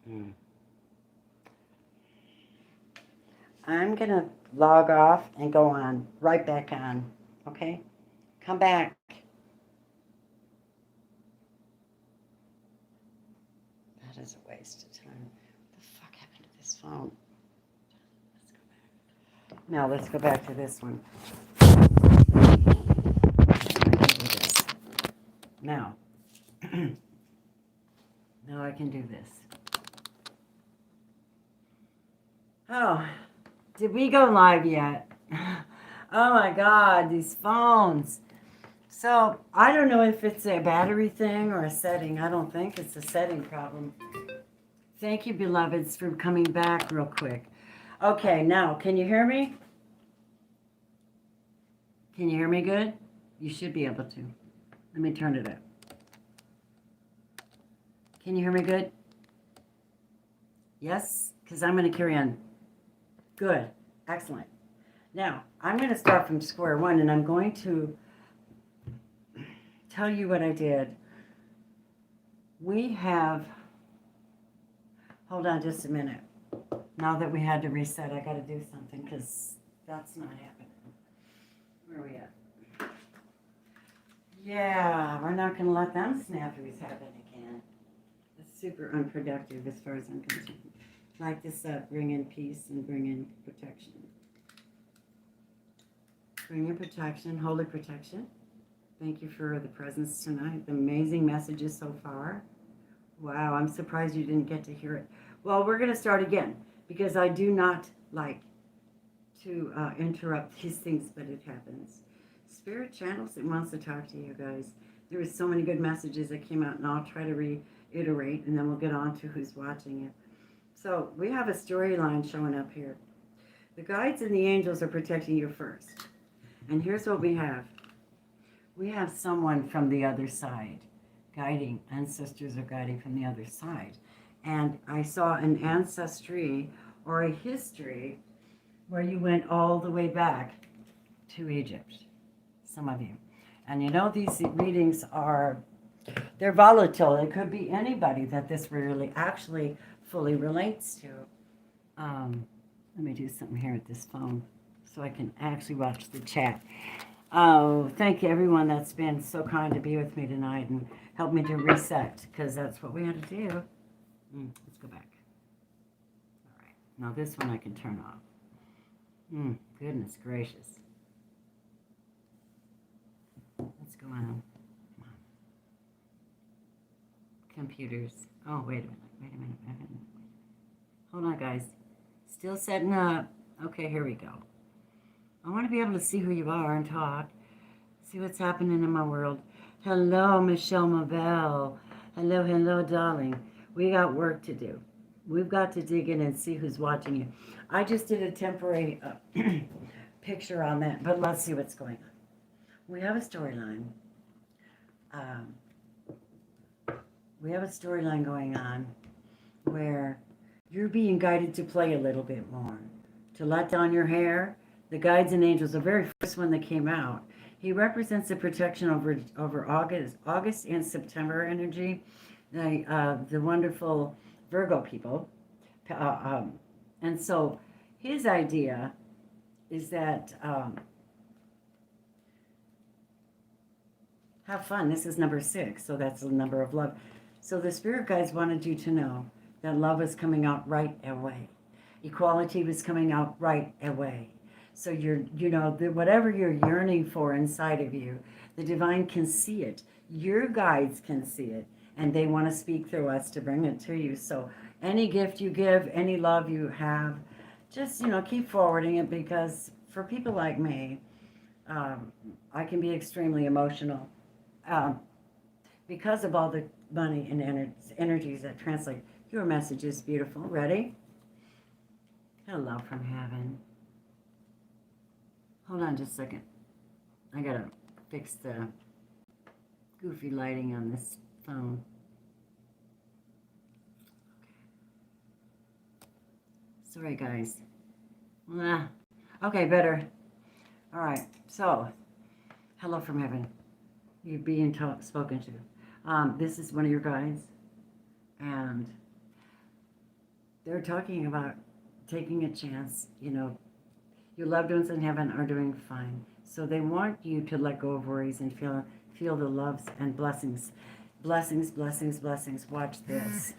Hmm. I'm going to log off and go on, right back on. Okay? Come back. That is a waste of time. What the fuck happened to this phone? Let's go back. Now let's go back to this one. Now. Now I can do this. Oh, did we go live yet? Oh my God, these phones. So I don't know if it's a battery thing or a setting. I don't think it's a setting problem. Thank you, beloveds, for coming back real quick. Okay, now, can you hear me? Can you hear me good? You should be able to. Let me turn it up. Can you hear me good? Yes? Because I'm going to carry on. Good. Excellent. Now, I'm going to start from square one, and I'm going to tell you what I did. We have... Hold on just a minute. Now that we had to reset, I got to do something, because that's not happening. Where are we at? Yeah, we're not going to let them snafus happen again. It's super unproductive as far as I'm concerned. Like this up, bring in peace and bring in protection. Bring in protection, holy protection. Thank you for the presence tonight. The amazing messages so far. Wow, I'm surprised you didn't get to hear it. Well, we're going to start again because I do not like to interrupt these things, but it happens. Spirit channels, it wants to talk to you guys. There was so many good messages that came out, and I'll try to reiterate, and then we'll get on to who's watching it. So we have a storyline showing up here. The guides and the angels are protecting you first. And here's what we have. We have someone from the other side guiding. Ancestors are guiding from the other side. And I saw an ancestry or a history where you went all the way back to Egypt. Some of you. And you know, these readings are, they're volatile. It could be anybody that this really actually fully relates to. Let me do something here with this phone so I can actually watch the chat. Oh, thank you everyone that's been so kind to be with me tonight and help me to reset, because that's what we had to do. Let's go back. All right, now this one I can turn off. Goodness gracious. What's going on? Come on. Computers. Oh, wait a minute. Hold on, guys. Still setting up. Okay, here we go. I want to be able to see who you are and talk. See what's happening in my world. Hello, Michelle Mabel. Hello, darling. We got work to do. We've got to dig in and see who's watching you. I just did a temporary picture on that, but let's see what's going on. We have a storyline. We have a storyline going on where you're being guided to play a little bit more, to let down your hair. The guides and angels, the very first one that came out, he represents the protection over August and September energy, the wonderful Virgo people. And so his idea is that have fun. This is number 6, so that's the number of love. So the spirit guides wanted you to know that love was coming out right away. Equality was coming out right away. So whatever you're yearning for inside of you, the divine can see it. Your guides can see it, and they want to speak through us to bring it to you. So any gift you give, any love you have, just, keep forwarding it, because for people like me, I can be extremely emotional because of all the money and energies that translate. Your message is beautiful. Ready? Hello from heaven. Hold on just a second. I gotta fix the goofy lighting on this phone. Okay. Sorry, guys. Okay, better. All right. So, hello from heaven. You're being spoken to. This is one of your guides, and they're talking about taking a chance. Your loved ones in heaven are doing fine. So they want you to let go of worries and feel the loves and blessings. Blessings, blessings, blessings. Watch this.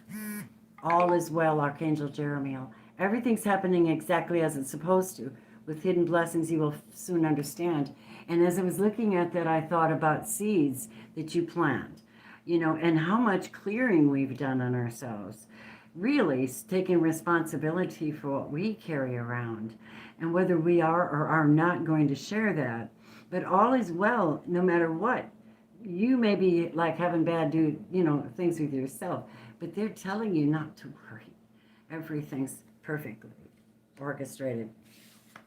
All is well, Archangel Jeremiel. Everything's happening exactly as it's supposed to. With hidden blessings, you will soon understand. And as I was looking at that, I thought about seeds that you plant, and how much clearing we've done on ourselves. Really taking responsibility for what we carry around and whether we are or are not going to share that. But all is well, no matter what. You may be like having bad things with yourself, but they're telling you not to worry. Everything's perfectly orchestrated.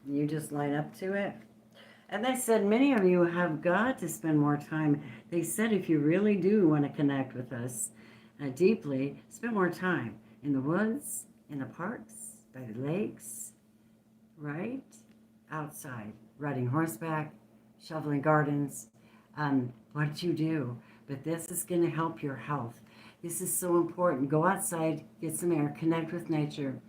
You just line up to it. And they said many of you have got to spend more time. They said if you really do want to connect with us deeply, spend more time in the woods, in the parks, by the lakes, right? Outside, riding horseback, shoveling gardens. What you do. But this is going to help your health. This is so important. Go outside, get some air, connect with nature,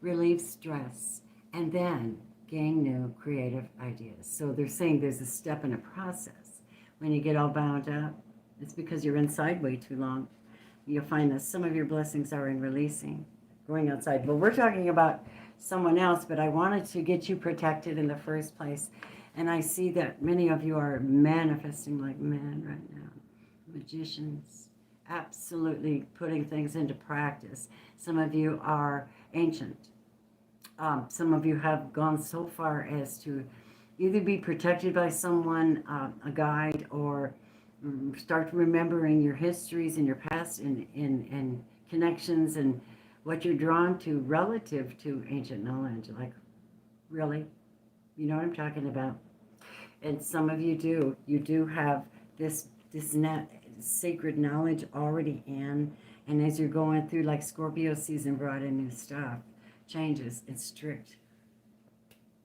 relieve stress, and then gain new creative ideas. So they're saying there's a step in a process. When you get all bound up, it's because you're inside way too long. You'll find that some of your blessings are in releasing, going outside. But we're talking about someone else, but I wanted to get you protected in the first place. And I see that many of you are manifesting like men right now. Magicians, absolutely putting things into practice. Some of you are ancient. Some of you have gone so far as to either be protected by someone, a guide, or start remembering your histories and your past and connections and what you're drawn to relative to ancient knowledge. Like, really? You know what I'm talking about? And some of you do. You do have this sacred knowledge already in. And as you're going through, like Scorpio season brought in new stuff, changes, it's strict.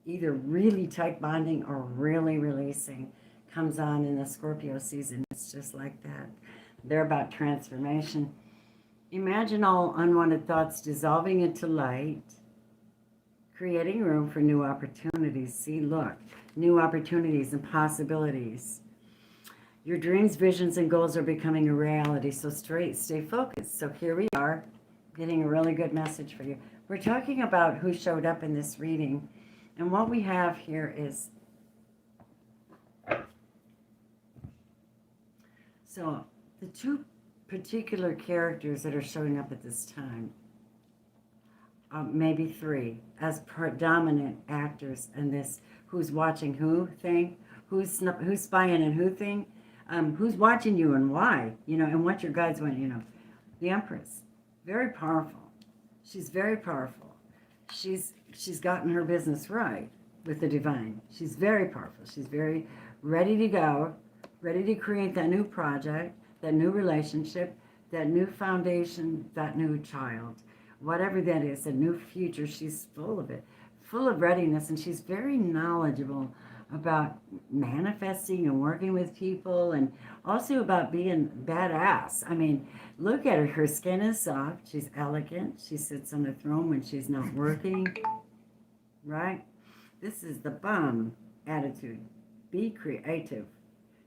Either really tight bonding or really releasing comes on in the Scorpio season. It's just like that. They're about transformation. Imagine all unwanted thoughts dissolving into light, creating room for new opportunities. See, look, new opportunities and possibilities. Your dreams, visions, and goals are becoming a reality, so stay focused. So here we are, getting a really good message for you. We're talking about who showed up in this reading, and what we have here is, so the two particular characters that are showing up at this time, maybe three, as predominant actors in this who's watching who thing, who's spying and who thing, who's watching you and why, and what your guides want, The Empress, very powerful. She's very powerful. She's gotten her business right with the divine. She's very powerful. She's very ready to go, ready to create that new project, that new relationship, that new foundation, that new child. Whatever that is, a new future, she's full of it, full of readiness, and she's very knowledgeable about manifesting and working with people, and also about being badass. I mean, look at her. Her skin is soft. She's elegant. She sits on a throne when she's not working, right? This is the bum attitude. Be creative.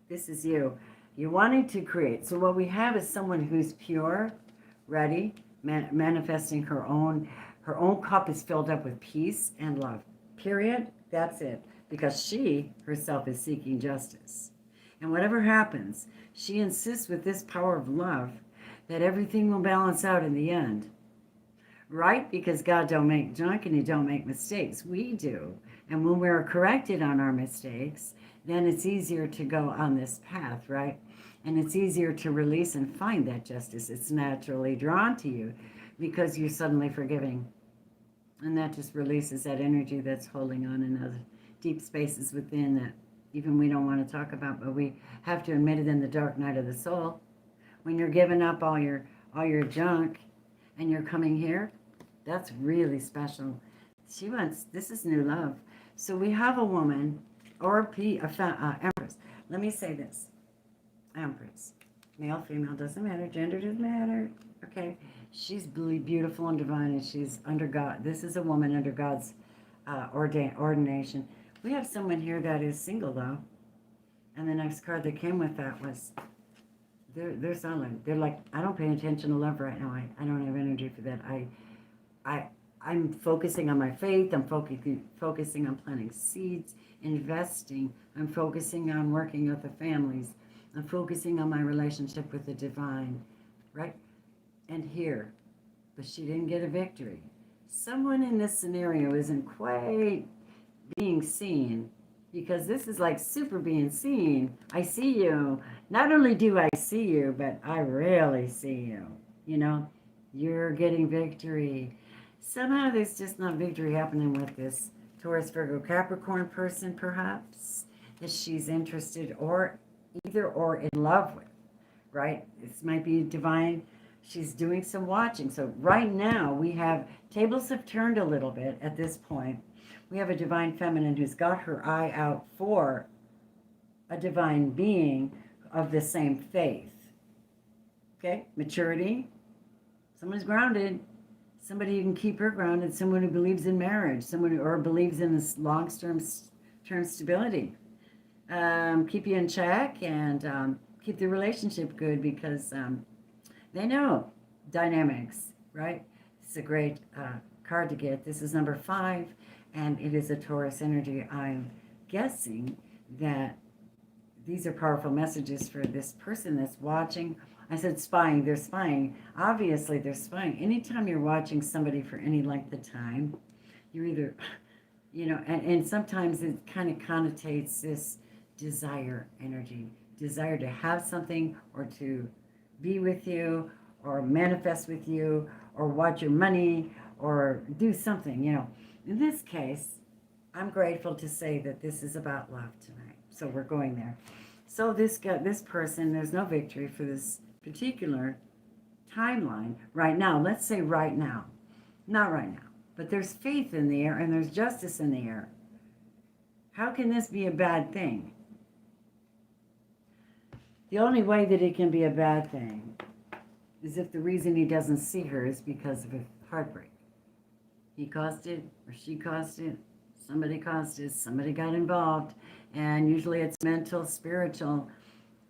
This is you. You're wanting to create. So what we have is someone who's pure, ready, manifesting her own cup is filled up with peace and love. Period. That's it. Because she herself is seeking justice. And whatever happens, she insists with this power of love that everything will balance out in the end. Right? Because God don't make junk and he don't make mistakes. We do. And when we're corrected on our mistakes, then it's easier to go on this path, right? And it's easier to release and find that justice. It's naturally drawn to you because you're suddenly forgiving. And that just releases that energy that's holding on in other deep spaces within that even we don't want to talk about, but we have to admit it in the dark night of the soul. When you're giving up all your junk and you're coming here, that's really special. This is new love. So we have a woman or Empress. Let me say this. Empress. Male, female, doesn't matter. Gender doesn't matter. Okay? She's beautiful and divine, and she's under God. This is a woman under God's ordination. We have someone here that is single, though. And the next card that came with that was, they're silent. They're like, I don't pay attention to love right now. I don't have energy for that. I'm focusing on my faith. I'm focusing on planting seeds, investing. I'm focusing on working with the families. I'm focusing on my relationship with the divine, right? And here, but she didn't get a victory. Someone in this scenario isn't quite being seen, because this is like super being seen. I see you. Not only do I see you, but I really see you. You know, you're getting victory. Somehow there's just not victory happening with this Taurus, Virgo, Capricorn person, perhaps, that she's interested or in love with, right? This might be divine. She's doing some watching. So right now we have, tables have turned a little bit at this point. We have a divine feminine who's got her eye out for a divine being of the same faith. Okay? Maturity. Someone who's grounded. Somebody who can keep her grounded. Someone who believes in marriage. Someone who or believes in this long-term stability. Keep you in check and keep the relationship good, because they know dynamics, right? It's a great card to get. This is number 5, and it is a Taurus energy. I'm guessing that these are powerful messages for this person that's watching. I said spying. They're spying. Obviously, they're spying. Anytime you're watching somebody for any length of time, you're either, you know, and sometimes it kind of connotates this desire energy, desire to have something or to be with you or manifest with you or watch your money or do something, you know. In this case, I'm grateful to say that this is about love tonight. So we're going there. So this person, there's no victory for this particular timeline right now. Let's say right now. Not right now. But there's faith in the air and there's justice in the air. How can this be a bad thing? The only way that it can be a bad thing is if the reason he doesn't see her is because of a heartbreak. He caused it, or she caused it, somebody caused it, somebody got involved, and usually it's mental, spiritual,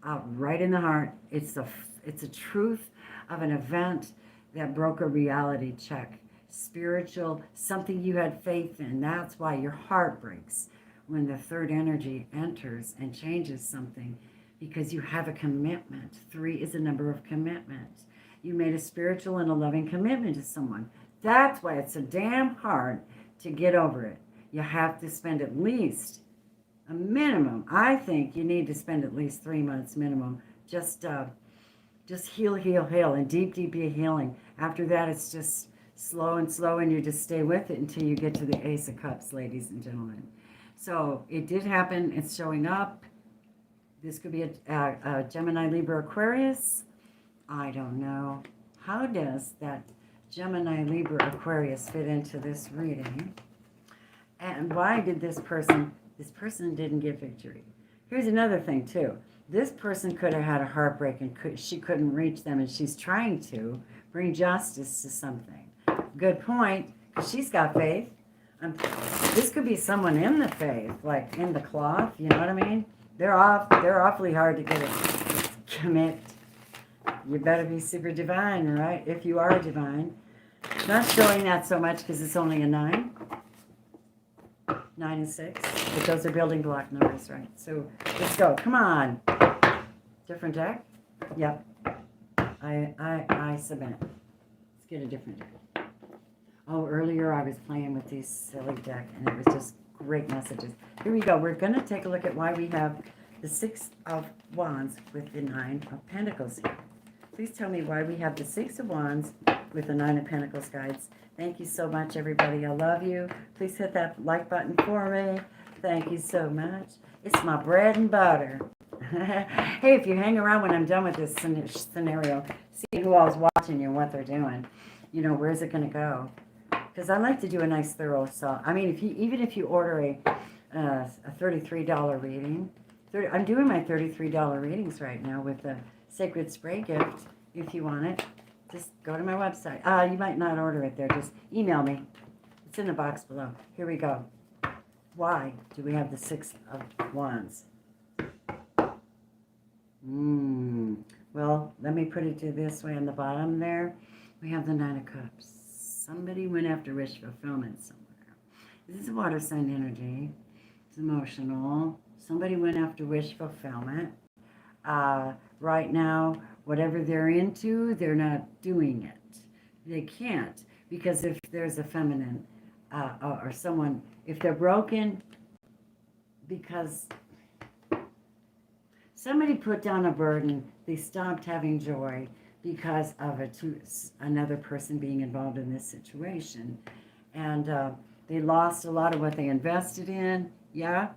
right in the heart. It's a truth of an event that broke a reality check. Spiritual, something you had faith in. That's why your heart breaks when the third energy enters and changes something, because you have a commitment. 3 is a number of commitment. You made a spiritual and a loving commitment to someone. That's why it's so damn hard to get over it. You have to spend at least a minimum. I think you need to spend at least 3 months minimum. Just heal, and deep healing. After that, it's just slow, and you just stay with it until you get to the Ace of Cups, ladies and gentlemen. So it did happen. It's showing up. This could be a Gemini, Libra, Aquarius. I don't know. How does that Gemini, Libra, Aquarius fit into this reading? And why did this person didn't get victory? Here's another thing too. This person could have had a heartbreak and she couldn't reach them, and she's trying to bring justice to something. Good point, because she's got faith. This could be someone in the faith, like in the cloth, you know what I mean? They're awfully hard to get it. Commit. You better be super divine, right? If you are divine. Not showing that so much because it's only a 9. 9 and 6. But those are building block numbers, right? So let's go. Come on. Different deck? Yep. I submit. Let's get a different deck. Oh, earlier I was playing with these silly deck and it was just great messages. Here we go. We're going to take a look at why we have the 6 of Wands with the 9 of Pentacles here. Please tell me why we have the 6 of Wands with the 9 of Pentacles, guys. Thank you so much, everybody. I love you. Please hit that like button for me. Thank you so much. It's my bread and butter. Hey, if you hang around when I'm done with this scenario, see who all's watching you and what they're doing. You know, where's it going to go? Because I like to do a nice thorough assault. I mean, even if you order a $33 reading, I'm doing my $33 readings right now with a Sacred Spray gift, if you want it. Just go to my website. You might not order it there. Just email me. It's in the box below. Here we go. Why do we have the Six of Wands? Well, let me put it to this way. On the bottom there, we have the Nine of Cups. Somebody went after wish fulfillment somewhere. This is water sign energy. It's emotional. Somebody went after wish fulfillment. Right now, whatever they're into, they're not doing it. They can't, because if there's a feminine or someone, if they're broken, because somebody put down a burden, they stopped having joy because of another person being involved in this situation. And they lost a lot of what they invested in. Yeah,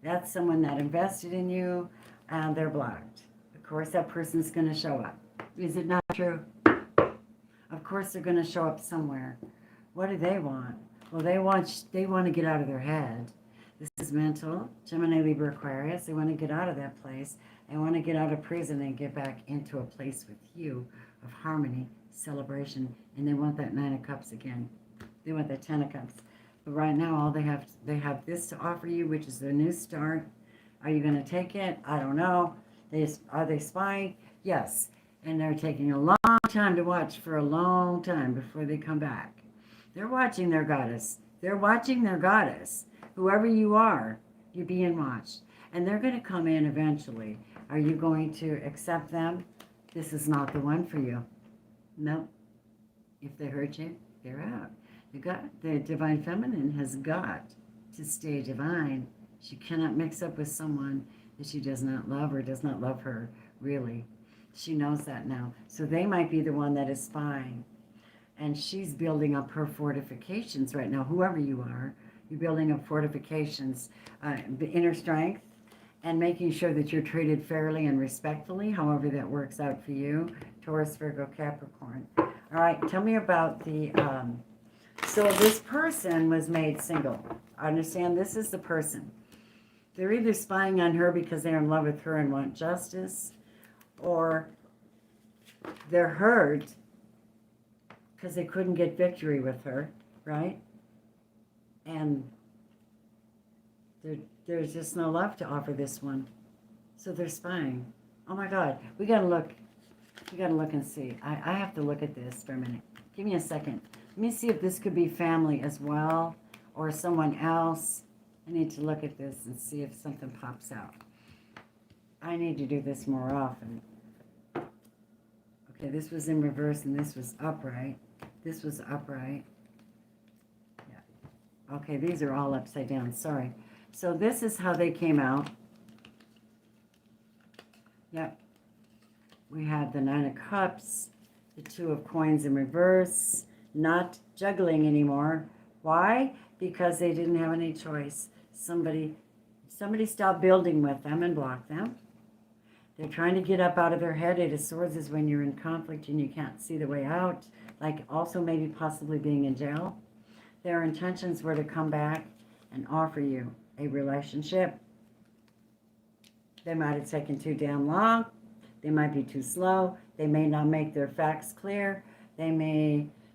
that's someone that invested in you, and they're blocked. Of course, that person's going to show up. Is it not true? Of course, they're going to show up somewhere. What do they want? Well, they want to get out of their head. This is mental, Gemini, Libra, Aquarius. They want to get out of that place. They want to get out of prison and get back into a place with you of harmony, celebration, and they want that Nine of Cups again. They want that Ten of Cups. But right now, all they have this to offer you, which is their new start. Are you going to take it? I don't know. Are they spying? Yes. And they're taking a long time to watch for a long time before they come back. They're watching their goddess. They're watching their goddess. Whoever you are, you're being watched. And they're going to come in eventually. Are you going to accept them? This is not the one for you. Nope. If they hurt you, they're out. The Divine Feminine has got to stay divine. She cannot mix up with someone that she does not love or does not love her, really. She knows that now. So they might be the one that is spying. And she's building up her fortifications right now. Whoever you are, you're building up fortifications, the inner strength, and making sure that you're treated fairly and respectfully, however that works out for you. Taurus, Virgo, Capricorn. All right, tell me about the... So this person was made single. I understand this is the person. They're either spying on her because they're in love with her and want justice, or they're hurt because they couldn't get victory with her, right? And there's just no love to offer this one. So they're spying. Oh my God, we gotta look. We gotta look and see. I have to look at this for a minute. Give me a second. Let me see if this could be family as well or someone else. I need to look at this and see if something pops out. I need to do this more often. Okay, this was in reverse and this was upright. This was upright. Yeah. Okay, these are all upside down. Sorry. So this is how they came out. Yep. We have the Nine of Cups, the Two of Coins in reverse, not juggling anymore. Why? Because they didn't have any choice. Somebody stopped building with them and blocked them. They're trying to get up out of their head. Eight of Swords is when you're in conflict and you can't see the way out, like also maybe possibly being in jail. Their intentions were to come back and offer you a relationship. They might have taken too damn long. They might be too slow. They may not make their facts clear.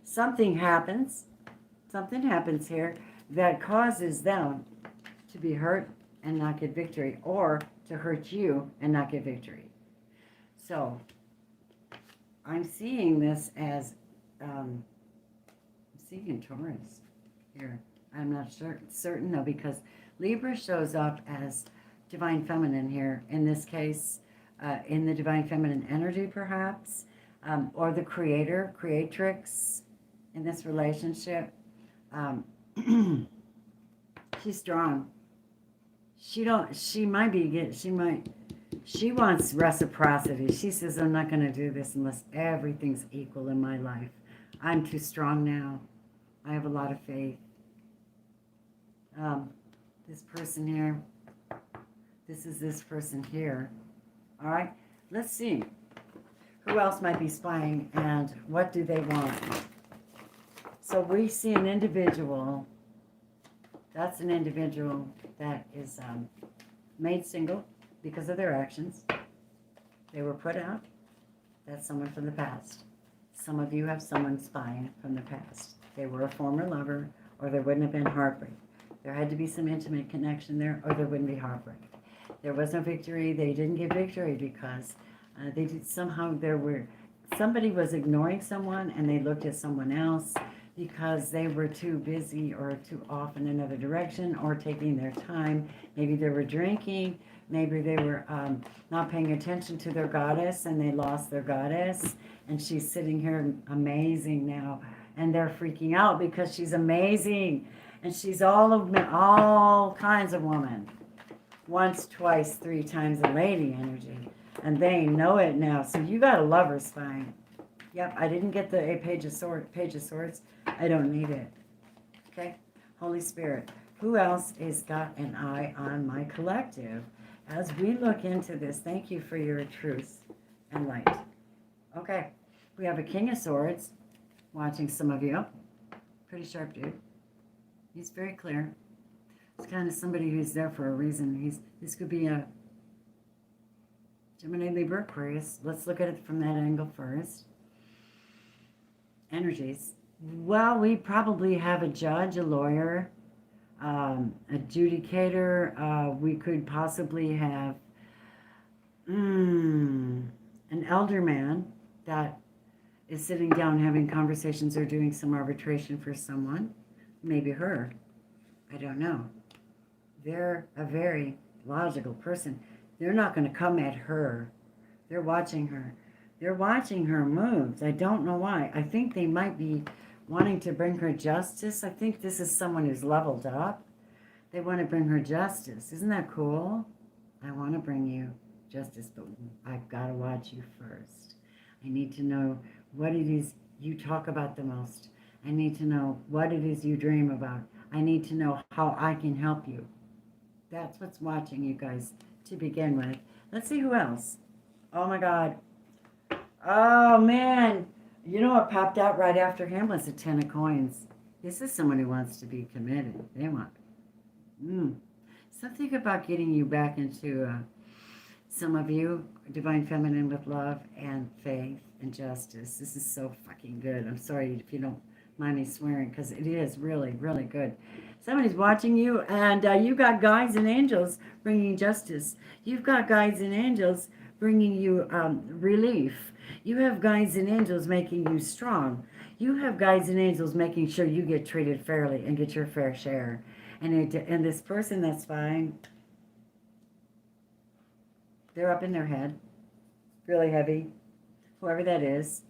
Something happens here that causes them to be hurt and not get victory, or to hurt you and not get victory. So I'm seeing this as, I'm seeing Taurus here. I'm not certain though, because Libra shows up as Divine Feminine here. In this case, in the Divine Feminine energy perhaps, or the creatrix in this relationship. She's strong. She wants reciprocity. She says, I'm not going to do this unless everything's equal in my life. I'm too strong now. I have a lot of faith. This person here, this is this person here. All right, let's see. Who else might be spying and what do they want? So we see an individual. That's an individual that is made single because of their actions. They were put out. That's someone from the past. Some of you have someone spying from the past. They were a former lover, or there wouldn't have been heartbreak. There had to be some intimate connection there, or there wouldn't be heartbreak. There was no victory. They didn't get victory because they did somehow. Somebody was ignoring someone, and they looked at someone else because they were too busy or too off in another direction, or taking their time. Maybe they were drinking. Maybe they were not paying attention to their goddess, and they lost their goddess. And she's sitting here amazing now, and they're freaking out because she's amazing, and she's all kinds of woman. Once, twice, 3 times a lady energy, and they know it now. So you got a lover spine. Yep, I didn't get the Page of Swords. I don't need it. Okay, Holy Spirit. Who else has got an eye on my collective as we look into this? Thank you for your truth and light. Okay, we have a King of Swords watching some of you. Pretty sharp dude. He's very clear. It's kind of somebody who's there for a reason. This could be a Gemini, Libra, Aquarius. Let's look at it from that angle first. Energies. Well, we probably have a judge, a lawyer, adjudicator. We could possibly have an elder man that is sitting down having conversations or doing some arbitration for someone. Maybe her. I don't know. They're a very logical person. They're not going to come at her. They're watching her. They're watching her moves. I don't know why. I think they might be wanting to bring her justice. I think this is someone who's leveled up. They want to bring her justice. Isn't that cool? I want to bring you justice, but I've got to watch you first. I need to know what it is you talk about the most. I need to know what it is you dream about. I need to know how I can help you. That's what's watching you guys to begin with. Let's see who else. Oh my God. Oh man. You know what popped out right after him was the 10 of coins. This is someone who wants to be committed. They want something about getting you back into some of you, divine feminine with love and faith and justice. This is so fucking good. I'm sorry if you don't mind me swearing, because it is really, really good. Somebody's watching you, and you got guides and angels bringing justice. You've got guides and angels bringing you relief. You have guides and angels making you strong. You have guides and angels making sure you get treated fairly and get your fair share. And this person that's fine, they're up in their head, really heavy, whoever that is,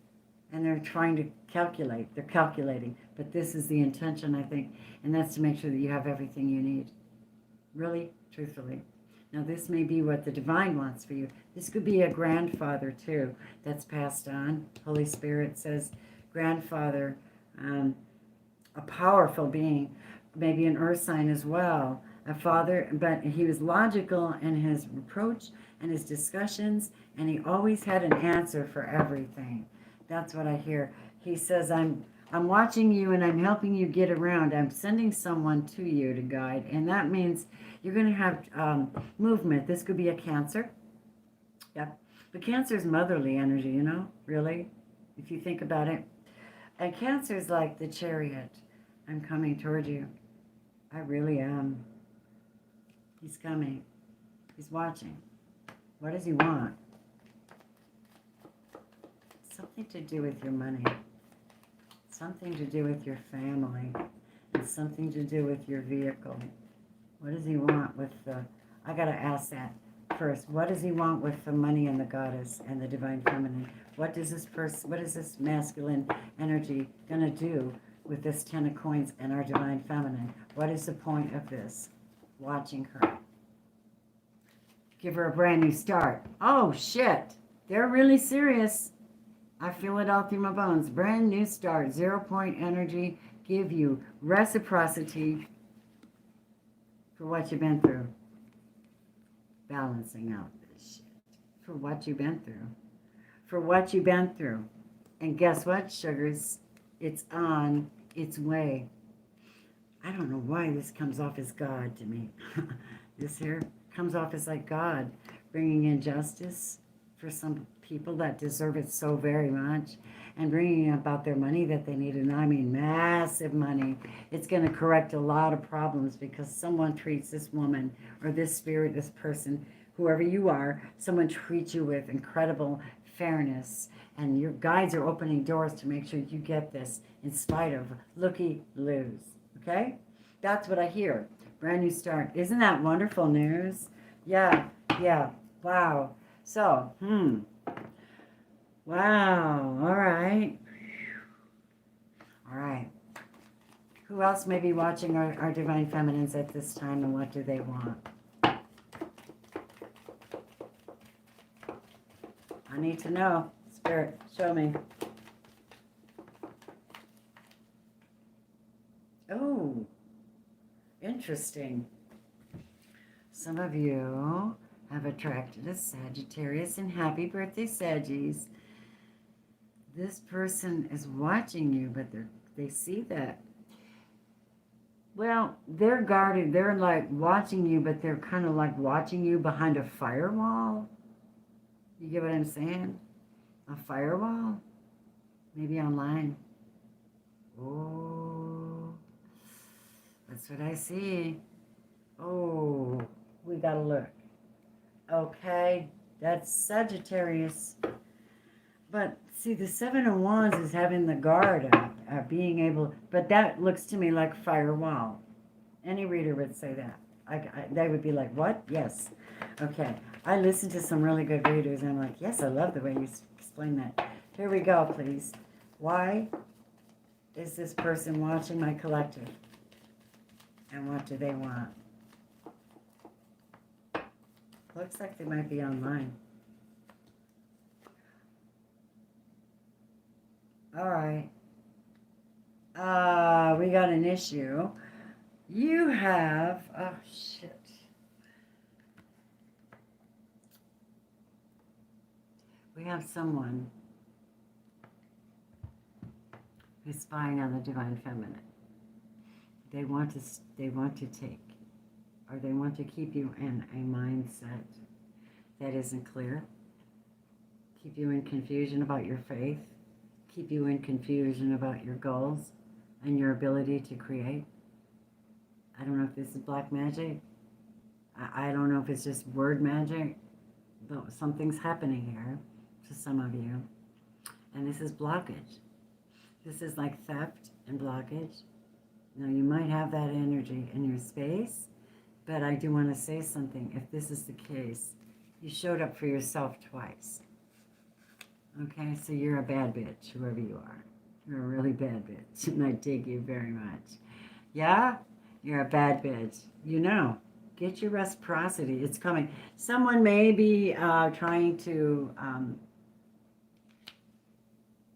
and they're trying to calculate. They're calculating, but this is the intention, I think, and that's to make sure that you have everything you need. Really, truthfully. Now, this may be what the divine wants for you. This could be a grandfather, too, that's passed on. Holy Spirit says grandfather, a powerful being, maybe an earth sign as well, a father, but he was logical in his approach and his discussions, and he always had an answer for everything. That's what I hear. He says, I'm watching you and I'm helping you get around. I'm sending someone to you to guide, and that means you're going to have movement. This could be a Cancer. Yep. But Cancer is motherly energy, you know, really, if you think about it. And Cancer is like the Chariot. I'm coming toward you. I really am. He's coming. He's watching. What does he want? Something to do with your money. Something to do with your family. And something to do with your vehicle. What does he want with the... I got to ask that first. What does he want with the money and the goddess and the divine feminine? What is this masculine energy going to do with this 10 of coins and our divine feminine? What is the point of this? Watching her. Give her a brand new start. Oh, shit. They're really serious. I feel it all through my bones. Brand new start. 0 point energy. Give you reciprocity for what you've been through. Balancing out this shit. For what you've been through. For what you've been through. And guess what, sugars? It's on its way. I don't know why this comes off as God to me. This here comes off as like God bringing in justice for some people that deserve it so very much. and bringing about their money that they need. And I mean massive money. It's going to correct a lot of problems because someone treats this woman or this spirit, this person, whoever you are, someone treats you with incredible fairness. And your guides are opening doors to make sure you get this in spite of looky-loos. Okay? That's what I hear. Brand new start. Isn't that wonderful news? Yeah, yeah. Wow. So, wow. All right. All right. Who else may be watching our Divine Feminines at this time, and what do they want? I need to know. Spirit, show me. Oh, interesting. Some of you have attracted a Sagittarius, and happy birthday, Saggies. This person is watching you, but they see that. Well, they're guarded. They're like watching you, but they're kind of like watching you behind a firewall. You get what I'm saying? A firewall? Maybe online. Oh, that's what I see. Oh, we gotta look. Okay, that's Sagittarius. But see, the Seven of Wands is having the guard of being able, but that looks to me like firewall. Any reader would say that. They would be like, what? Yes. Okay. I listened to some really good readers, and I'm like, yes, I love the way you explain that. Here we go, please. Why is this person watching my collective? And what do they want? Looks like they might be online. All right. We got an issue. You have, oh shit. We have someone who's spying on the Divine Feminine. They want to take, or they want to keep you in a mindset that isn't clear, keep you in confusion about your faith, keep you in confusion about your goals and your ability to create. I don't know if this is black magic. I don't know if it's just word magic, but something's happening here to some of you. And this is blockage. This is like theft and blockage. Now, you might have that energy in your space, but I do want to say something. If this is the case, you showed up for yourself twice. Okay, so you're a bad bitch, whoever you are. You're a really bad bitch, and I dig you very much. Yeah? You're a bad bitch. You know, get your reciprocity. It's coming. Someone may be trying to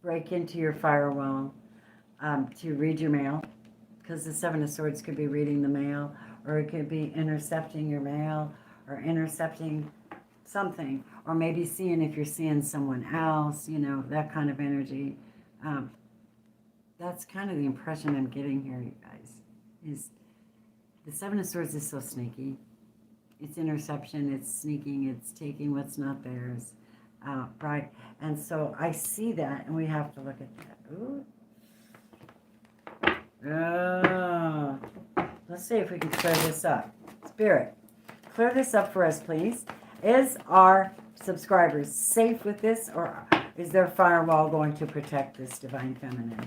break into your firewall to read your mail, because the Seven of Swords could be reading the mail, or it could be intercepting your mail, or intercepting something, or maybe seeing if you're seeing someone else, you know, that kind of energy. That's kind of the impression I'm getting here, you guys, is the Seven of Swords is so sneaky. It's interception, it's sneaking, it's taking what's not theirs, right? And so I see that, and we have to look at that. Ooh. Oh. Let's see if we can clear this up. Spirit, clear this up for us, please. Is our subscribers safe with this, or is their firewall going to protect this Divine Feminine?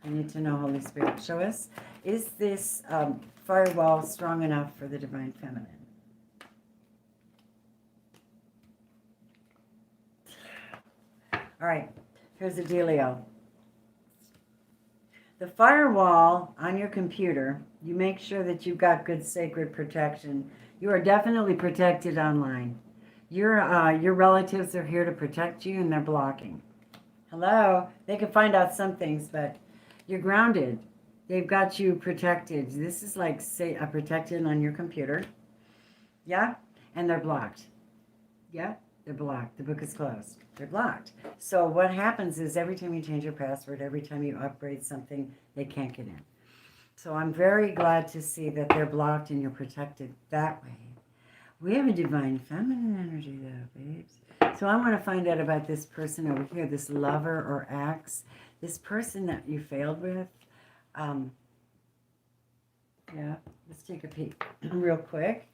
I need to know, Holy Spirit. Show us. Is this firewall strong enough for the Divine Feminine? All right. Here's the dealio. The firewall on your computer, you make sure that you've got good sacred protection. You are definitely protected online. Your relatives are here to protect you, and they're blocking. Hello? They can find out some things, but you're grounded. They've got you protected. This is like, say, protected on your computer. Yeah? And they're blocked. Yeah? They're blocked. The book is closed. They're blocked. So what happens is every time you change your password, every time you upgrade something, they can't get in. So I'm very glad to see that they're blocked and you're protected that way. We have a Divine Feminine energy though, babes. So I want to find out about this person over here, this lover or ex, this person that you failed with. Yeah, let's take a peek real quick.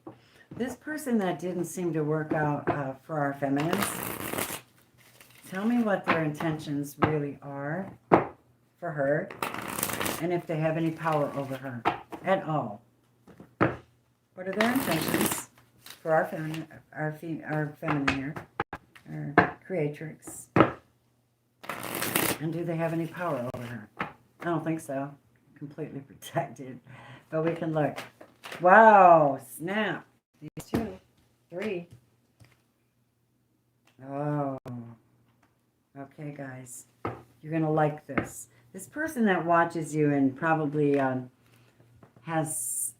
This person that didn't seem to work out for our feminines, tell me what their intentions really are for her, and if they have any power over her at all. What are their intentions for our feminine, our feminine here, our creatrix? And do they have any power over her? I don't think so. Completely protected. But we can look. Wow, snap. These 2, 3. Oh. Okay, guys. You're going to like this. This person that watches you and probably has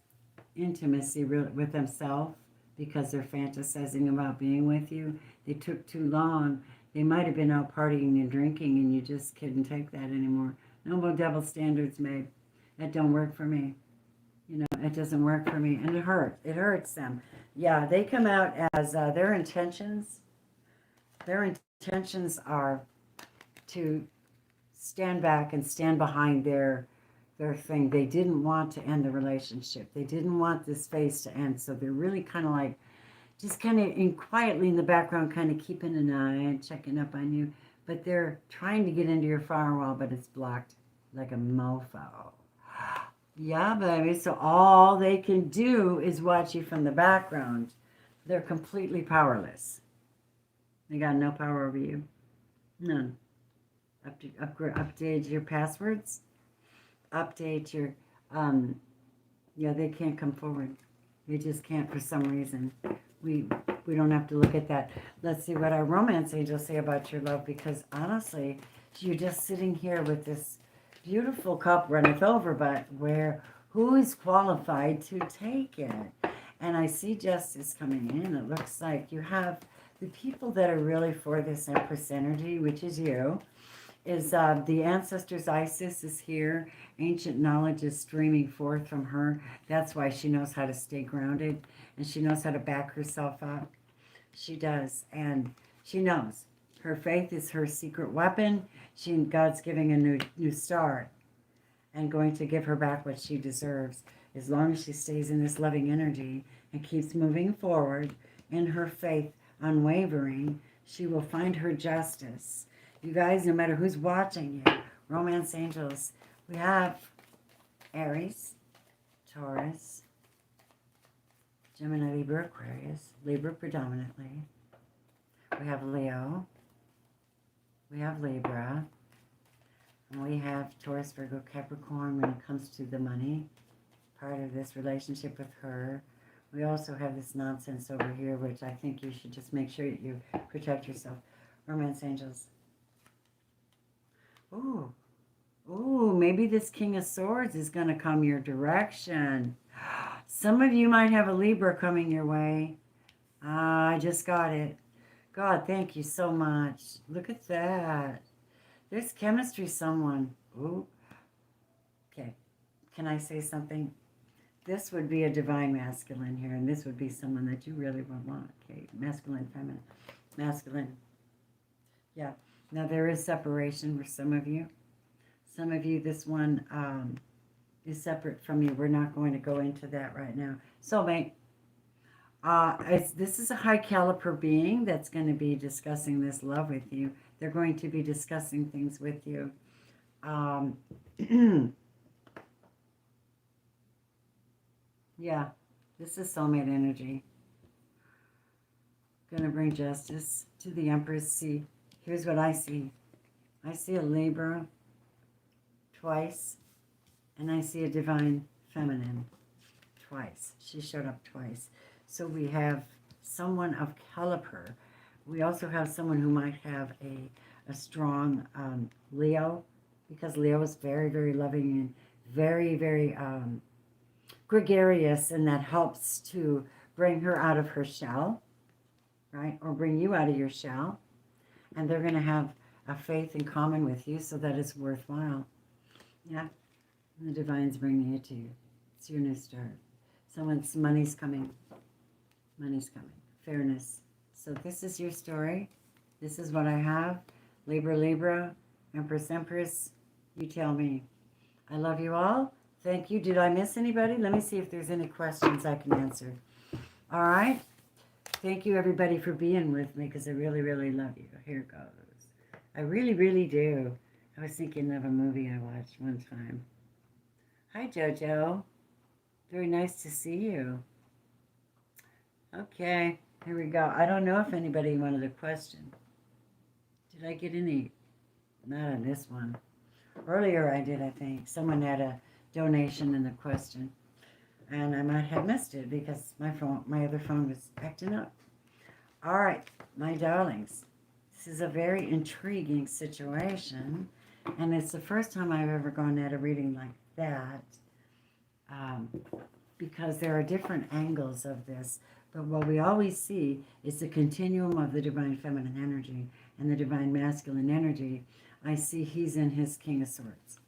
intimacy with themselves because they're fantasizing about being with you. They took too long. They might have been out partying and drinking and you just couldn't take that anymore. No more double standards, babe. That don't work for me. You know, it doesn't work for me. And it hurts. It hurts them. Yeah, they come out as their intentions. Their intentions are to stand back and stand behind their thing. They didn't want to end the relationship. They didn't want this phase to end. So they're really kind of like, just kind of quietly in the background, kind of keeping an eye and checking up on you. But they're trying to get into your firewall, but it's blocked like a mofo. Yeah, baby. So all they can do is watch you from the background. They're completely powerless. They got no power over you. None. Update your passwords. Update your, yeah, they can't come forward. They just can't for some reason. We don't have to look at that. Let's see what our romance angels say about your love, because honestly, you're just sitting here with this beautiful cup runneth over, but who is qualified to take it? And I see justice coming in. It looks like you have the people that are really for this Empress energy, which is you, is the ancestors. Isis is here. Ancient knowledge is streaming forth from her. That's why she knows how to stay grounded, and she knows how to back herself up. She does, and she knows. Her faith is her secret weapon. God's giving a new start and going to give her back what she deserves. As long as she stays in this loving energy and keeps moving forward in her faith, unwavering, she will find her justice. You guys, no matter who's watching you, romance angels, we have Aries, Taurus, Gemini, Libra, Aquarius, Libra predominantly. We have Leo. We have Libra. And we have Taurus, Virgo, Capricorn when it comes to the money part of this relationship with her. We also have this nonsense over here, which I think you should just make sure that you protect yourself. Romance angels. Ooh. Ooh, maybe this King of Swords is going to come your direction. Some of you might have a Libra coming your way. I just got it. God, thank you so much. Look at that. There's chemistry, someone. Ooh. Okay. Can I say something? This would be a divine masculine here, and this would be someone that you really would want. Okay, masculine, feminine. Masculine. Yeah. Now, there is separation for some of you. Some of you, this one is separate from you. We're not going to go into that right now. Soulmate. This is a high caliber being that's going to be discussing this love with you. They're going to be discussing things with you. Yeah, this is soulmate energy. Going to bring justice to the Empress. See, here's what I see. I see a Libra twice, and I see a divine feminine twice. She showed up twice. So we have someone of caliber. We also have someone who might have a strong Leo, because Leo is very, very loving and very, very gregarious, and that helps to bring her out of her shell, right? Or bring you out of your shell. And they're going to have a faith in common with you so that it's worthwhile. Yeah. And the divine's bringing it to you. It's your new start. Someone's money's coming. Money's coming. Fairness. So this is your story. This is what I have. Libra, Libra, Empress, Empress. You tell me. I love you all. Thank you. Did I miss anybody? Let me see if there's any questions I can answer. All right. Thank you, everybody, for being with me because I really, really love you. Here goes. I really, really do. I was thinking of a movie I watched one time. Hi, Jojo. Very nice to see you. Okay, here we go. I don't know if anybody wanted a question. Did I get any? Not on this one. Earlier I did, I think. Someone had a donation and a question. And I might have missed it because my other phone was acting up. All right, my darlings. This is a very intriguing situation. And it's the first time I've ever gone at a reading like that. Because there are different angles of this. But what we always see is the continuum of the divine feminine energy and the divine masculine energy. I see he's in his King of Swords.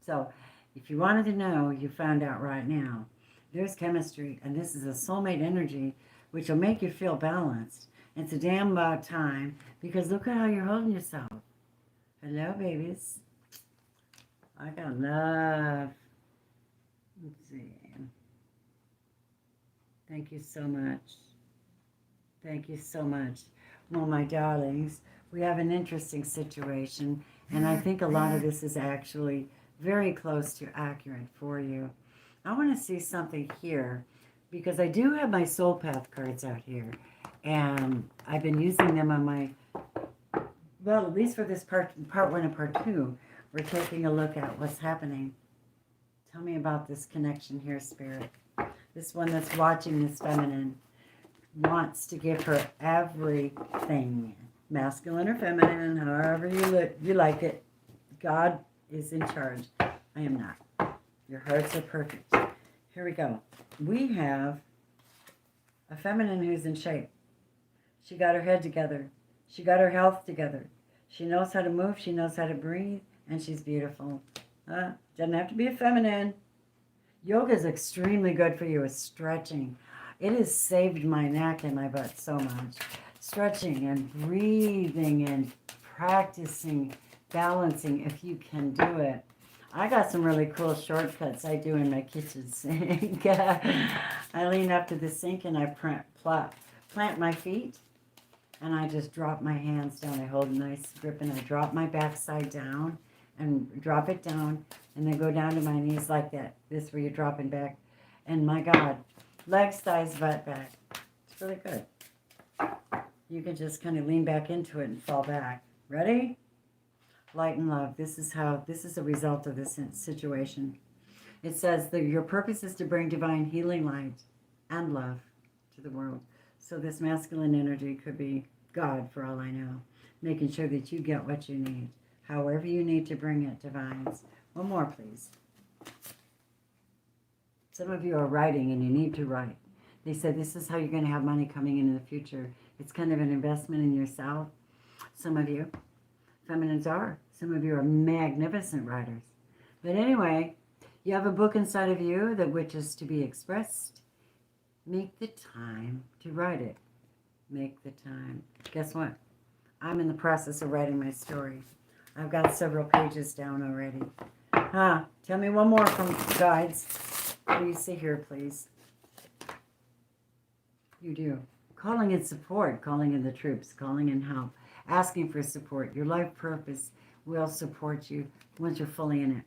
So if you wanted to know, you found out right now. There's chemistry, and this is a soulmate energy, which will make you feel balanced. It's a damn about time, because look at how you're holding yourself. Hello, babies. I got love. Let's see. Thank you so much. Thank you so much. Well, my darlings, we have an interesting situation, and I think a lot of this is actually very close to accurate for you. I want to see something here, because I do have my soul path cards out here, and I've been using them on my, well, at least for this part 1 and part 2, we're taking a look at what's happening. Tell me about this connection here, Spirit. This one that's watching this feminine wants to give her everything, masculine or feminine, however you like it. God is in charge. I am not. Your hearts are perfect. Here we go. We have a feminine who's in shape. She got her head together. She got her health together. She knows how to move. She knows how to breathe. And she's beautiful. Doesn't have to be a feminine. Yoga is extremely good for you with stretching. It has saved my neck and my butt so much. Stretching and breathing and practicing balancing if you can do it. I got some really cool shortcuts I do in my kitchen sink. I lean up to the sink and I plant my feet and I just drop my hands down. I hold a nice grip and I drop my backside down and drop it down and then go down to my knees like that. This where you're dropping back. And my God, legs, thighs, butt, back. It's really good. You can just kind of lean back into it and fall back. Ready? Light and love. This is a result of this situation. It says that your purpose is to bring divine healing light and love to the world. So this masculine energy could be God, for all I know, making sure that you get what you need, however you need to bring it, divines. One more, please. Some of you are writing and you need to write. They said this is how you're going to have money coming in the future. It's kind of an investment in yourself. Some of you, feminines are. Some of you are magnificent writers. But anyway, you have a book inside of you that which is to be expressed. Make the time to write it. Make the time. Guess what? I'm in the process of writing my story. I've got several pages down already. Tell me one more from guides. Please sit here, please. You do. Calling in support, calling in the troops, calling in help, asking for support. Your life purpose will support you once you're fully in it.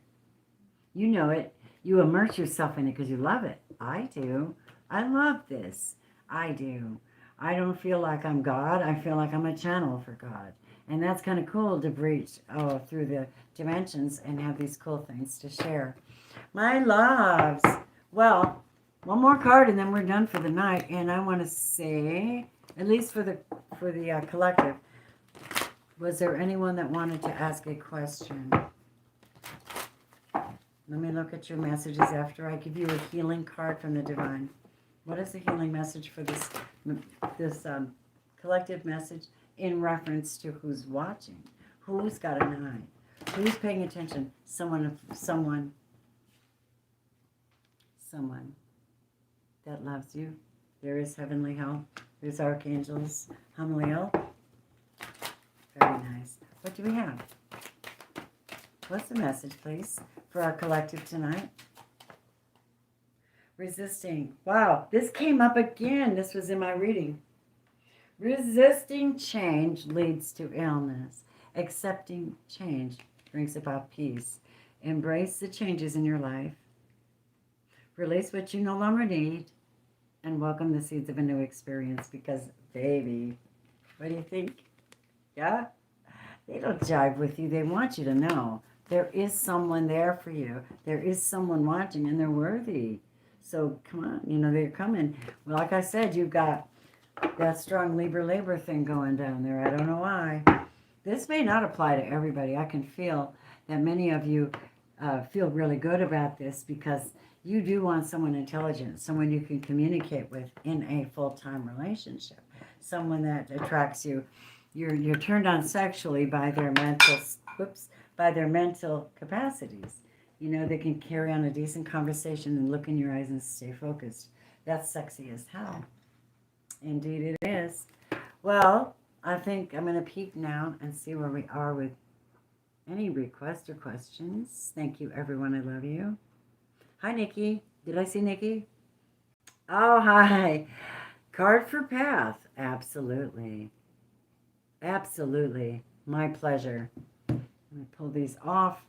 You know it. You immerse yourself in it because you love it. I do. I love this. I do. I don't feel like I'm God. I feel like I'm a channel for God. And that's kind of cool to breach through the dimensions and have these cool things to share. My loves. Well, one more card and then we're done for the night. And I want to say, at least for the collective, was there anyone that wanted to ask a question? Let me look at your messages after I give you a healing card from the divine. What is the healing message for this collective message in reference to who's watching? Who's got an eye? Who's paying attention? Someone that loves you. There is heavenly help. There's archangels. Hamliel. Very nice. What do we have? What's the message, please, for our collective tonight? Resisting. Wow, this came up again. This was in my reading. Resisting change leads to illness. Accepting change brings about peace. Embrace the changes in your life. Release what you no longer need. And welcome the seeds of a new experience. Because, baby, what do you think? Yeah? They don't jive with you. They want you to know there is someone there for you. There is someone watching, and they're worthy. So, come on. You know, they're coming. Well, like I said, you've got that strong Libra thing going down there. I don't know why. This may not apply to everybody. I can feel that many of you feel really good about this because you do want someone intelligent, someone you can communicate with in a full-time relationship, someone that attracts you. You're turned on sexually by their mental capacities. You know, they can carry on a decent conversation and look in your eyes and stay focused. That's sexy as hell. Indeed it is. Well, I think I'm going to peek now and see where we are with any requests or questions. Thank you, everyone. I love you. Hi, Nikki. Did I see Nikki? Oh, hi. Card for Path. Absolutely. Absolutely. My pleasure. Let me pull these off.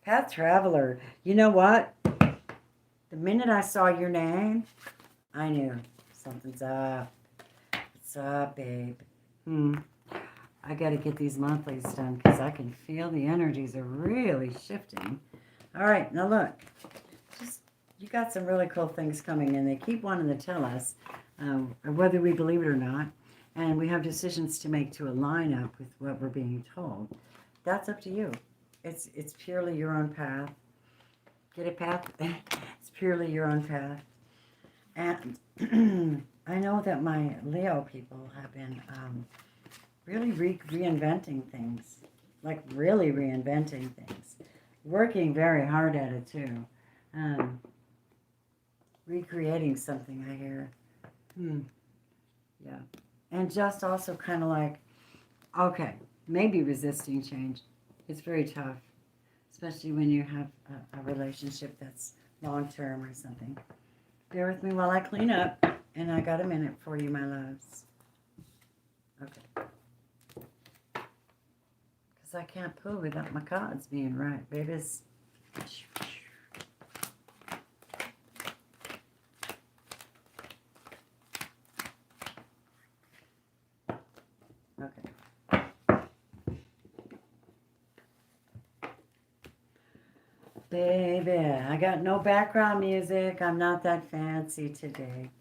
Path Traveler. You know what? The minute I saw your name, I knew something's up. What's up, babe? I got to get these monthlies done because I can feel the energies are really shifting. All right, now look. You got some really cool things coming in. They keep wanting to tell us whether we believe it or not. And we have decisions to make to align up with what we're being told. That's up to you. It's purely your own path. Get a path? It's purely your own path. And I know that my Leo people have been really reinventing things. Like really reinventing things. Working very hard at it too. Recreating something, I hear. Yeah. And just also kind of like, okay, maybe resisting change. It's very tough, especially when you have a relationship that's long-term or something. Bear with me while I clean up, and I got a minute for you, my loves. Okay. Because I can't pull without my cards being right, babies. Okay. Baby, I got no background music. I'm not that fancy today.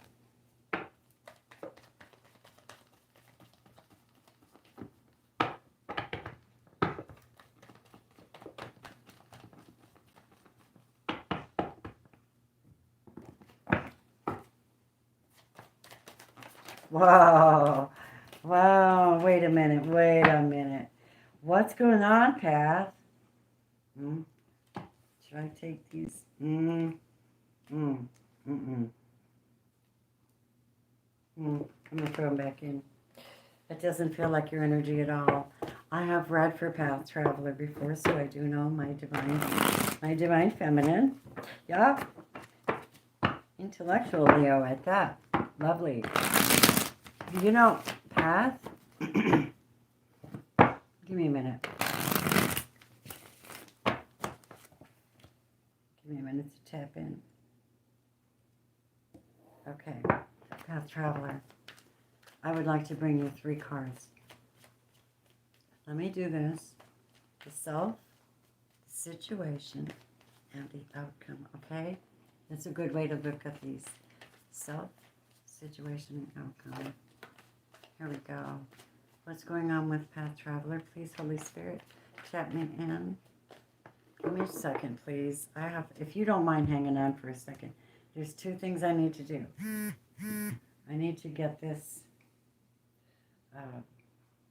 Wow. Wow. Wait a minute. Wait a minute. What's going on, Path? Should I take these? I'm going to throw them back in. That doesn't feel like your energy at all. I have read for Path Traveler before, so I do know my divine feminine. Yeah. Intellectual Leo at that. Lovely. You know, Path, give me a minute. Give me a minute to tap in. Okay, Path Traveler. I would like to bring you 3 cards. Let me do this. The self, the situation, and the outcome, okay? That's a good way to look at these. Self, situation, and outcome. Here we go. What's going on with Path Traveler? Please, Holy Spirit, chat me in. Give me a second, please. If you don't mind hanging on for a second, there's 2 things I need to do. I need to get this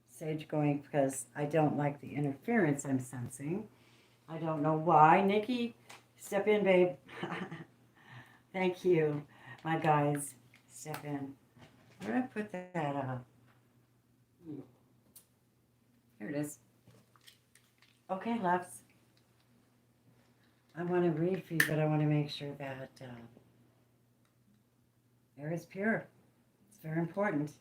sage going because I don't like the interference I'm sensing. I don't know why. Nikki, step in, babe. Thank you, my guys. Step in. Where did I put that up? Here it is. Okay, loves. I want to read for you, but I want to make sure that air is pure. It's very important.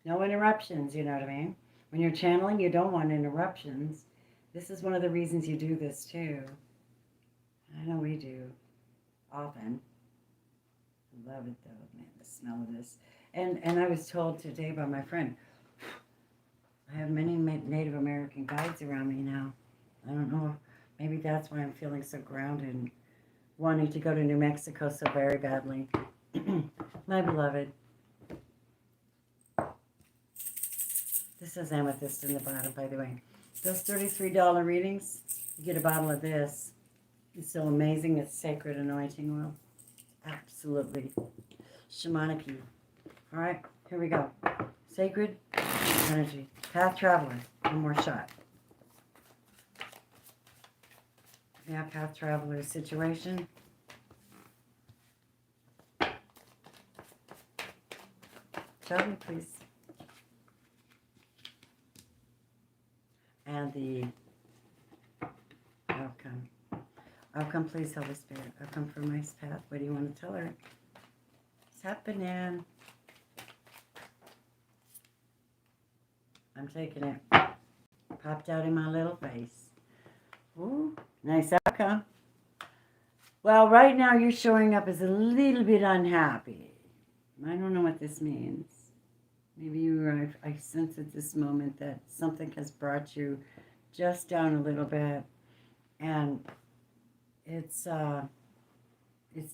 No interruptions, you know what I mean? When you're channeling, you don't want interruptions. This is one of the reasons you do this too. I know we do often. I love it though, man, the smell of this. And I was told today by my friend, I have many Native American guides around me now. I don't know, maybe that's why I'm feeling so grounded and wanting to go to New Mexico so very badly. My beloved. This is amethyst in the bottom, by the way. Those $33 readings, you get a bottle of this. It's so amazing. It's sacred anointing oil. Absolutely. Shamanic. All right, here we go. Sacred energy. Path traveler. One more shot. Yeah, path traveler situation. Tell me, please. And the outcome. Outcome, please, Holy Spirit. Outcome for my path. What do you want to tell her? It's happening. I'm taking it. Popped out in my little face. Ooh, nice outcome. Well, right now you're showing up as a little bit unhappy. I don't know what this means. Maybe you are, I sense at this moment that something has brought you just down a little bit. And it's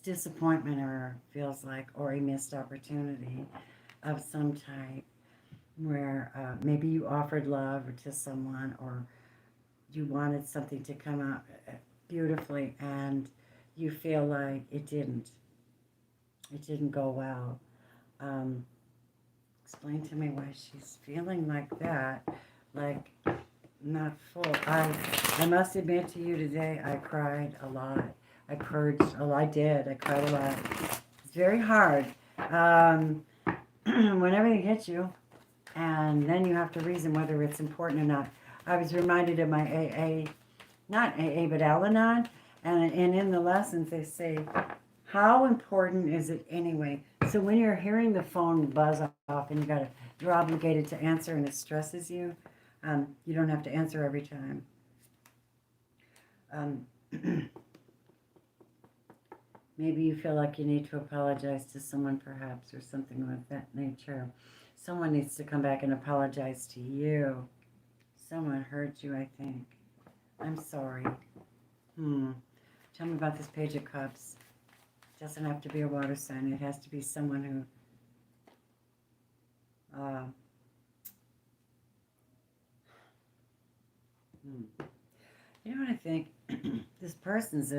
disappointment, or feels like, or a missed opportunity of some type, where maybe you offered love to someone, or you wanted something to come out beautifully, and you feel like it didn't go well. Explain to me why she's feeling like that, like not full. I must admit to you today, I cried a lot. I purged a lot. I did. I cried a lot. It's very hard when everything hits you, and then you have to reason whether it's important or not. I was reminded of my AA, not AA, but Al-Anon, and in the lessons they say, how important is it anyway? So when you're hearing the phone buzz off and you're obligated to answer and it stresses you, you don't have to answer every time. Maybe you feel like you need to apologize to someone perhaps, or something of that nature. Someone needs to come back and apologize to you. Someone hurt you, I think. I'm sorry. Tell me about this Page of Cups. Doesn't have to be a water sign. It has to be someone who you know what I think? This person's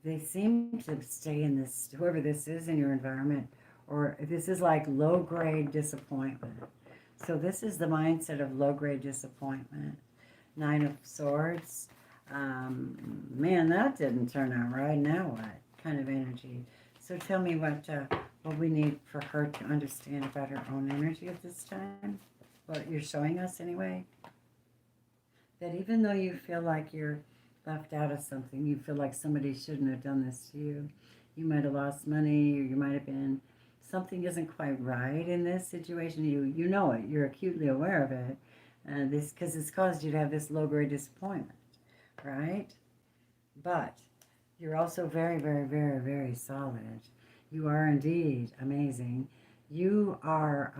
they seem to stay in this, whoever this is in your environment, or this is like low-grade disappointment. So this is the mindset of low-grade disappointment. 9 of Swords. Man, that didn't turn out right. Now what kind of energy? So tell me what we need for her to understand about her own energy at this time. What you're showing us anyway. That even though you feel like you're left out of something, you feel like somebody shouldn't have done this to you. You might have lost money, or you might have been, something isn't quite right in this situation. You know it. You're acutely aware of it. This because it's caused you to have this low-grade disappointment, right? But you're also very, very, very, very solid. You are indeed amazing. You are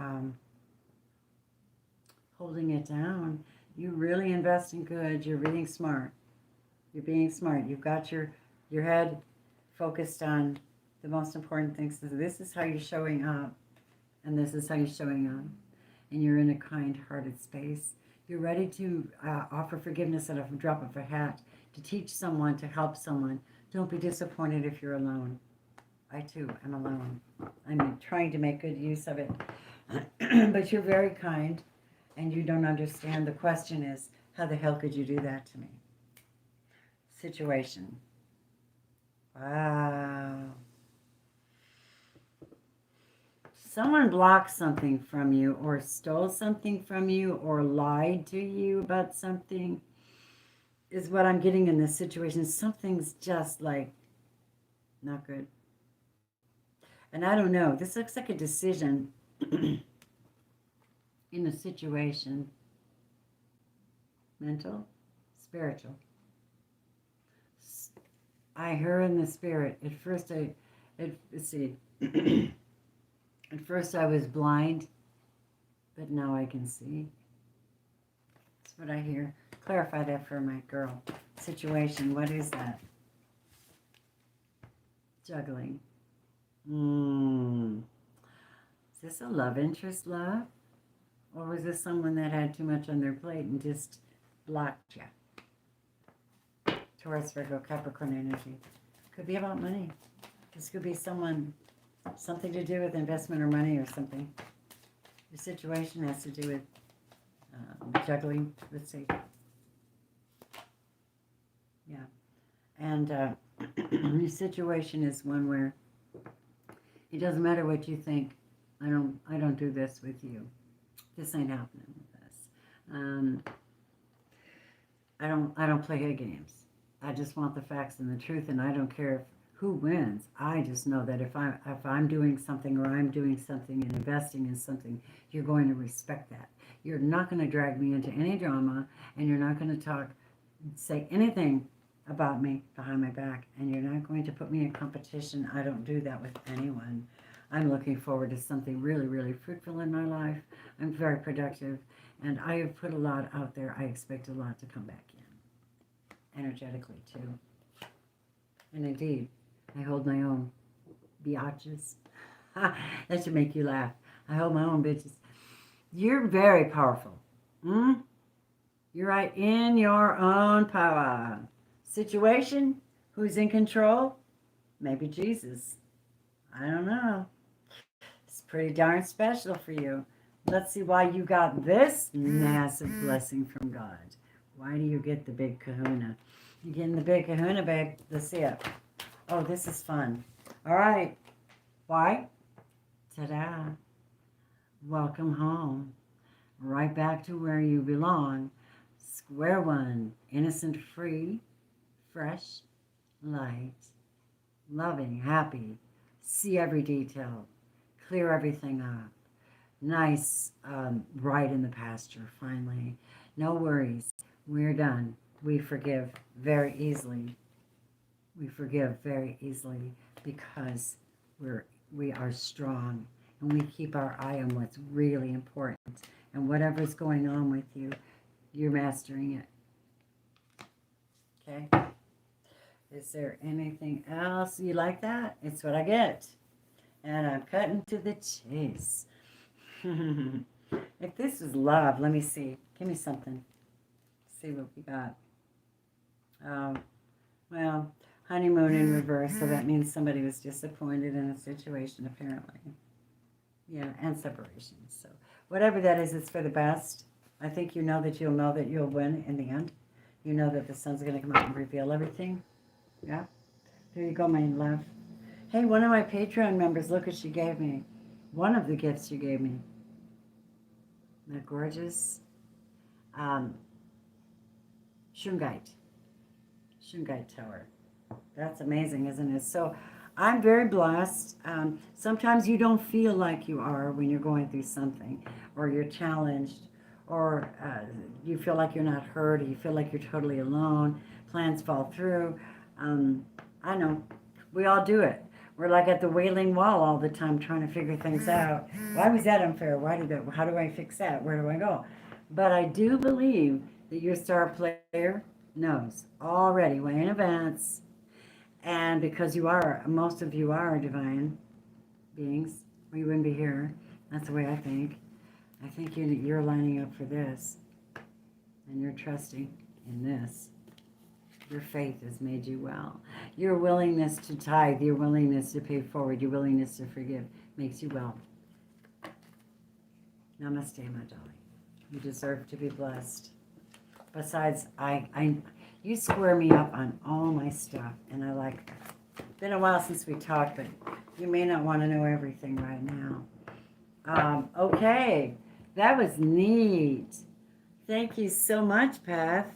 holding it down. You really invest in good. You're being smart. You're being smart. You've got your head focused on the most important things. So this is how you're showing up, and this is how you're showing up. And you're in a kind-hearted space. You're ready to offer forgiveness at a drop of a hat, to teach someone, to help someone. Don't be disappointed if you're alone. I, too, am alone. I'm trying to make good use of it. But you're very kind, and you don't understand. The question is, how the hell could you do that to me? Situation. Wow. Someone blocked something from you or stole something from you or lied to you about something is what I'm getting in this situation. Something's just like not good. And I don't know. This looks like a decision in a situation. Mental, spiritual. I heard in the spirit. Let's see. At first I was blind, but now I can see. That's what I hear. Clarify that for my girl. Situation, what is that? Juggling. Is this a love interest love? Or was this someone that had too much on their plate and just blocked you? Taurus, Virgo, Capricorn energy. Could be about money. This could be something to do with investment or money or something. Your situation has to do with juggling. Let's see. Yeah. And your situation is one where it doesn't matter what you think. I don't do this with you. This ain't happening with us. I don't play head games. I just want the facts and the truth, and I don't care who wins. I just know that if I'm doing something or I'm doing something and investing in something, you're going to respect that. You're not going to drag me into any drama, and you're not going to say anything about me behind my back, and you're not going to put me in competition. I don't do that with anyone. I'm looking forward to something really, really fruitful in my life. I'm very productive, and I have put a lot out there. I expect a lot to come back in, energetically too. And indeed, I hold my own, biatches. That should make you laugh. I hold my own, bitches. You're very powerful. You're right in your own power. Situation? Who's in control? Maybe Jesus. I don't know. It's pretty darn special for you. Let's see why you got this massive blessing from God. Why do you get the big kahuna? You're getting the big kahuna, babe. Let's see it. Oh, this is fun. All right. Why? Ta-da. Welcome home. Right back to where you belong. Square one. Innocent, free, fresh, light, loving, happy. See every detail. Clear everything up. Nice ride in the pasture, finally. No worries. We're done. We forgive very easily. We forgive very easily because we are strong and we keep our eye on what's really important. And whatever's going on with you, you're mastering it. Okay? Is there anything else you like that? It's what I get. And I'm cutting to the chase. If this is love, let me see. Give me something. See what we got. Well, honeymoon in reverse, so that means somebody was disappointed in a situation, apparently. Yeah, and separation. So whatever that is, it's for the best. I think you know that you'll win in the end. You know that the sun's going to come out and reveal everything. Yeah? There you go, my love. Hey, one of my Patreon members, look what she gave me. One of the gifts she gave me. Isn't that gorgeous? Shungite tower. That's amazing, isn't it? So I'm very blessed. Sometimes you don't feel like you are when you're going through something, or you're challenged, or you feel like you're not heard, or you feel like you're totally alone. Plans fall through. I know. We all do it. We're like at the Wailing Wall all the time trying to figure things out. Why was that unfair? How do I fix that? Where do I go? But I do believe that your star player knows already, way in advance. And because most of you are divine beings, or you wouldn't be here. That's the way I think. I think you're lining up for this. And you're trusting in this. Your faith has made you well. Your willingness to tithe, your willingness to pay forward, your willingness to forgive makes you well. Namaste, my darling. You deserve to be blessed. Besides, you square me up on all my stuff, and I like that. It's been a while since we talked, but you may not want to know everything right now. Okay, that was neat. Thank you so much, Beth.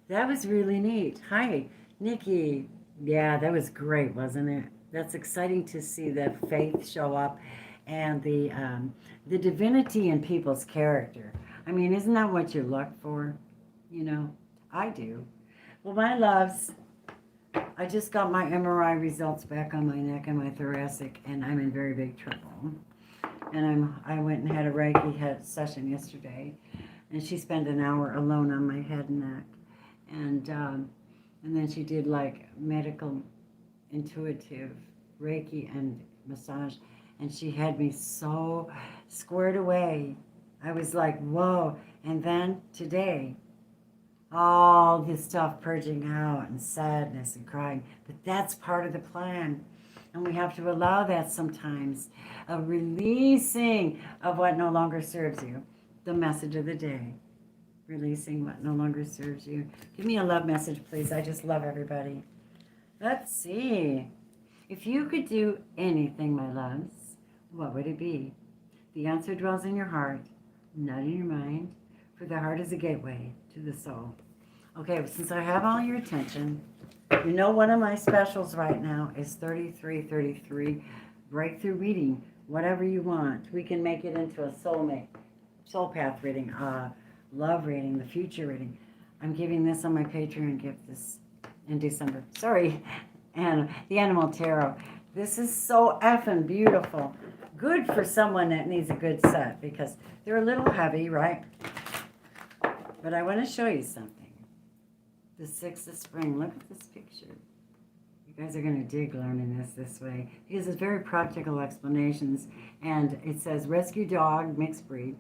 That was really neat. Hi, Nikki. Yeah, that was great, wasn't it? That's exciting to see the faith show up and the divinity in people's character. I mean, isn't that what you look for? You know, I do. Well, my loves, I just got my MRI results back on my neck and my thoracic, and I'm in very big trouble. And I went and had a Reiki session yesterday, and she spent an hour alone on my head and neck, and then she did like medical, intuitive Reiki and massage, and she had me so squared away. I was like, whoa! And then today, all this stuff purging out and sadness and crying, but that's part of the plan. And we have to allow that sometimes, a releasing of what no longer serves you. The message of the day, releasing what no longer serves you. Give me a love message, please. I just love everybody. Let's see. If you could do anything, my loves, what would it be? The answer dwells in your heart, not in your mind, for the heart is a gateway to the soul. Okay, since I have all your attention, you know one of my specials right now is 3333 breakthrough reading. Whatever you want. We can make it into a soul path reading, love reading, the future reading. I'm giving this on my Patreon gift this in December. Sorry. And the Animal Tarot. This is so effing beautiful. Good for someone that needs a good set because they're a little heavy, right? But I want to show you something. The 6th of spring. Look at this picture. You guys are going to dig learning this way because it's very practical explanations. And it says, rescue dog, mixed breed.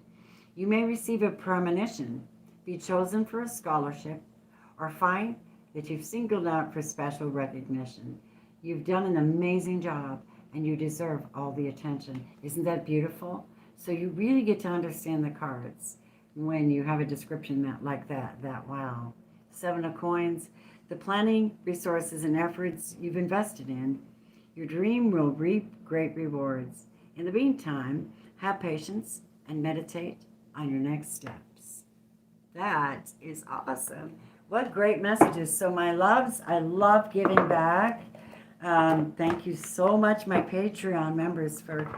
You may receive a premonition, be chosen for a scholarship, or find that you've singled out for special recognition. You've done an amazing job and you deserve all the attention. Isn't that beautiful? So you really get to understand the cards when you have a description like that wow. 7 of coins, the planning, resources, and efforts you've invested in, your dream will reap great rewards. In the meantime, have patience and meditate on your next steps. That is awesome. What great messages. So my loves, I love giving back. Thank you so much, my Patreon members, for,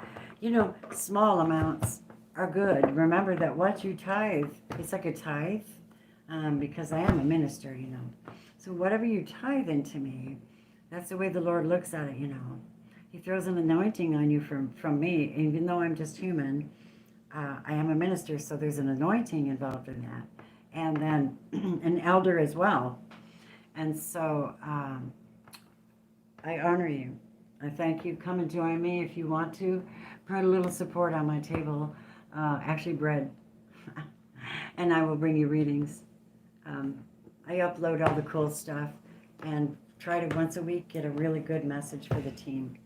small amounts are good. Remember that what you tithe, it's like a tithe, because I am a minister, So whatever you tithe into me, that's the way the Lord looks at it, He throws an anointing on you from me, even though I'm just human. I am a minister, so there's an anointing involved in that. And then an elder as well. And so I honor you. I thank you. Come and join me if you want to. Put a little support on my table, actually bread. And I will bring you readings. I upload all the cool stuff and try to once a week get a really good message for the team,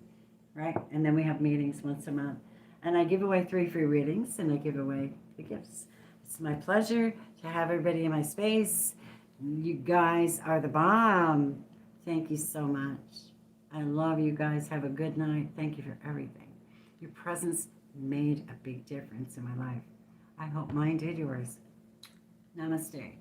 right? And then we have meetings once a month. And I give away 3 free readings and I give away the gifts. It's my pleasure to have everybody in my space. You guys are the bomb. Thank you so much. I love you guys. Have a good night. Thank you for everything. Your presence made a big difference in my life. I hope mine did yours. Namaste.